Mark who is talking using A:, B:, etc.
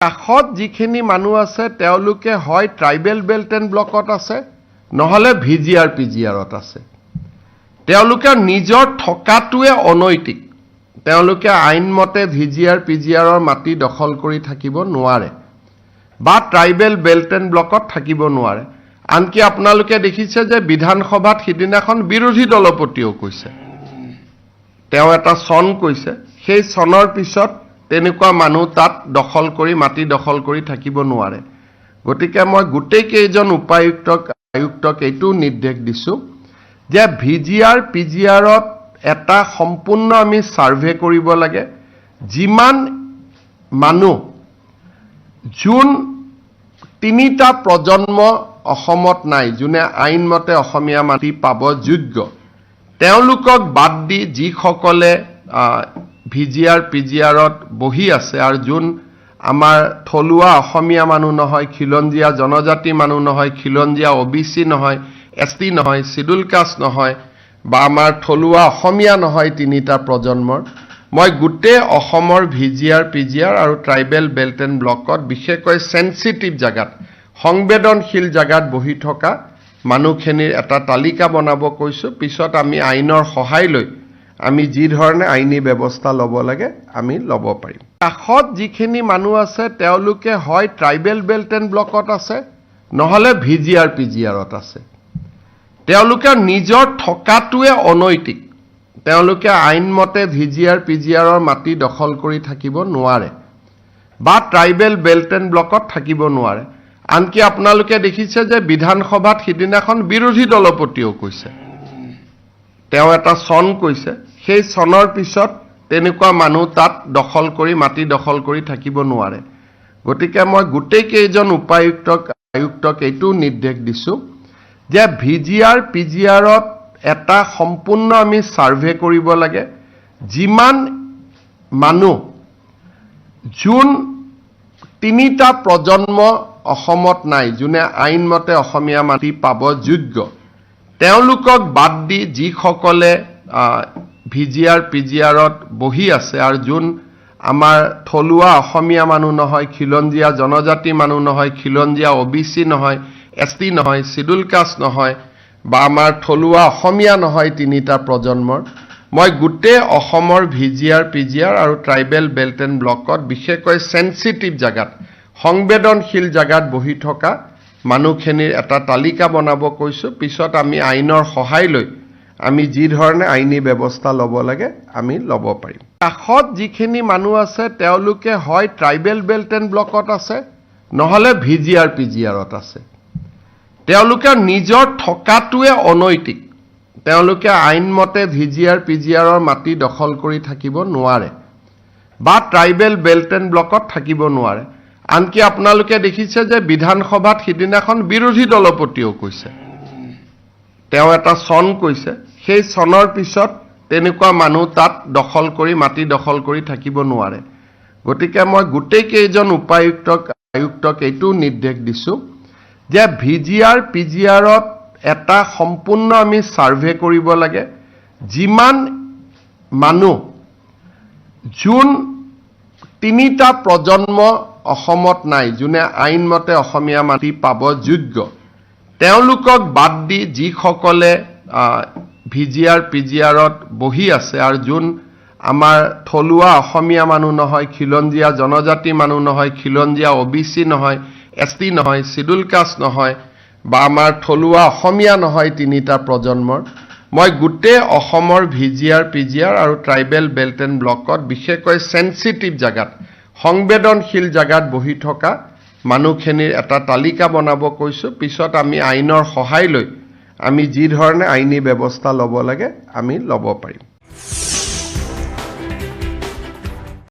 A: কাষত যিখিনি মানুহ আছে তেওঁলোকে হয় ট্ৰাইবেল বেল্ট এণ্ড ব্লকত আছে নহলে ভিজিআৰ পিজিআৰত আছে। তেওঁলোকে নিজৰ থকাটোৱে অনৈতিক। তেওঁলোকে আইনমতে ভিজিআৰ পিজিআৰৰ মাটি দখল কৰি থাকিব নোৱাৰে বা ট্ৰাইবেল বেল্ট এণ্ড ব্লকত থাকিব নোৱাৰে। আনকি আপোনালোকে দেখিছে যে বিধানসভাত সিদিনাখন বিৰোধী দলপতিও কৈছে, তেওঁ এটা চন কৈছে, সেই চনৰ পিছত তেনেকুৱা মানুহ তাত দখল কৰি মাটি দখল কৰি থাকিব নোৱাৰে। গতিকে মই গোটেই কেইজন আয়ুক্তক এইটো নিৰ্দেশ দিছো যে ভিজিআৰ পিজিআৰত এটা সম্পূৰ্ণ আমি সাৰ্ভে কৰিব লাগে। যিমান মানুহ যোন তিনিটা প্ৰজন্ম অসমত নাই, যোনে আইনমতে অসমীয়া মাটি পাব যোগ্য, তেওঁলোকক বাদ দি যিসকলে ভিজিআৰ পিজিআৰত বহি আছে আৰু যোন আমাৰ থলুৱা অসমীয়া মানুহ নহয়, খিলঞ্জীয়া জনজাতি মানুহ নহয়, খিলঞ্জীয়া OBC নহয়, ST নহয়, শিডিউল কাষ্ট নহয় বা আমাৰ থলুৱা অসমীয়া নহয় তিনিটা প্ৰজন্মৰ, মই গোটেই অসমৰ ভিজিআৰ পিজিআৰ আৰু ট্ৰাইবেল বেল্ট এণ্ড ব্লকত বিশেষকৈ সেনচিটিভ জাগাত, সংবেদনশীল জাগাত বহি থকা মানুহখিনিৰ এটা তালিকা বনাব কৈছো। পিছত আমি আইনৰ সহায় লৈ আমি যি ধৰণে আইনী ব্যৱস্থা ল'ব লাগে আমি ল'ব পাৰিম। কাষত যিখিনি মানুহ আছে তেওঁলোকে হয় ট্ৰাইবেল বেল্ট এণ্ড ব্লকত আছে নহলে ভিজিআৰ পিজিআৰত আছে। তেওঁলোকে নিজৰ থকাটোৱে অনৈতিক। তেওঁলোকে আইনমতে ভিজিআৰ পিজিআৰৰ মাটি দখল কৰি থাকিব নোৱাৰে বা ট্ৰাইবেল বেল্ট এণ্ড ব্লকত থাকিব নোৱাৰে। আনকি আপোনালোকে দেখিছে যে বিধানসভাত সিদিনাখন বিৰোধী দলপতিও কৈছে, তেওঁ এটা চন কৈছে, সেই চনৰ পিছত তেনেকুৱা মানুহ তাত দখল কৰি মাটি দখল কৰি থাকিব নোৱাৰে। গতিকে মই গোটেই কেইজন আয়ুক্তক এইটো নিৰ্দেশ দিছো যে ভিজিআৰ পিজিআৰত এটা সম্পূৰ্ণ আমি সাৰ্ভে কৰিব লাগে। যিমান মানুহ যোন তিনিটা প্ৰজন্ম অসমত নাই, যোনে আইনমতে অসমীয়া মাটি পাব যোগ্য, তেওঁলোকক বাদ দি যিসকলে ভিজিআৰ পিজিআৰত বহি আছে আৰু যোন আমাৰ থলুৱা অসমীয়া মানুহ নহয়, খিলঞ্জীয়া জনজাতি মানুহ নহয়, খিলঞ্জীয়া OBC নহয়, ST নহয়, শিডিউল কাষ্ট নহয় বা আমাৰ থলুৱা অসমীয়া নহয় তিনিটা প্ৰজন্মৰ, মই গোটেই অসমৰ ভিজিআৰ পিজিআৰ আৰু ট্ৰাইবেল বেল্ট এণ্ড ব্লকত বিশেষকৈ সেনচিটিভ জাগাত, সংবেদনশীল জাগাত বহি থকা মানুহখিনিৰ এটা তালিকা বনাব কৈছো। পিছত আমি আইনৰ সহায় লৈ আমি যি ধৰণে আইনী ব্যৱস্থা ল'ব লাগে আমি ল'ব পাৰিম। কাষত যিখিনি মানুহ আছে তেওঁলোকে হয় ট্ৰাইবেল বেল্ট এণ্ড ব্লকত আছে নহলে ভিজিআৰ পিজিআৰত আছে। তেওঁলোকে নিজৰ থকাটোৱে অনৈতিক। তেওঁলোকে আইনমতে ভিজিআৰ পিজিআৰৰ মাটি দখল কৰি থাকিব নোৱাৰে বা ট্ৰাইবেল বেল্ট এণ্ড ব্লকত থাকিব নোৱাৰে। আনকি আপোনালোকে দেখিছে যে বিধানসভাত সিদিনাখন বিৰোধী দলপতিও কৈছে, তেওঁ এটা চন কৈছে, সেই চনৰ পিছত তেনেকুৱা মানুহ তাত দখল কৰি মাটি দখল কৰি থাকিব নোৱাৰে। গতিকে মই গোটেই কেইজন আয়ুক্তক এইটো নিৰ্দেশ দিছো যে ভিজিআৰ পিজিআৰত এটা সম্পূৰ্ণ আমি সাৰ্ভে কৰিব লাগে। যিমান মানুহ যোন তিনিটা প্ৰজন্ম অসমত নাই, যোনে আইনমতে অসমীয়া মাটি পাব যোগ্য, তেওঁলোকক বাদ দি যিসকলে ভিজিআৰ পিজিআৰত বহি আছে আৰু যোন আমাৰ থলুৱা অসমীয়া মানুহ নহয়, খিলঞ্জীয়া জনজাতি মানুহ নহয়, খিলঞ্জীয়া OBC নহয়, ST নহয়, শিডিউল কাষ্ট নহয় বা আমাৰ থলুৱা অসমীয়া নহয় তিনিটা প্ৰজন্মৰ, মই গোটেই অসমৰ ভিজিআৰ পিজিআৰ আৰু ট্ৰাইবেল বেল্ট এণ্ড ব্লকত বিশেষকৈ সেনচিটিভ জাগাত, সংবেদনশীল জাগাত বহি থকা মানুহখিনিৰ এটা তালিকা বনাব কৈছো। পিছত আমি আইনৰ সহায় লৈ আমি যি ধৰণে আইনী ব্যৱস্থা ল'ব লাগে আমি ল'ব পাৰিম।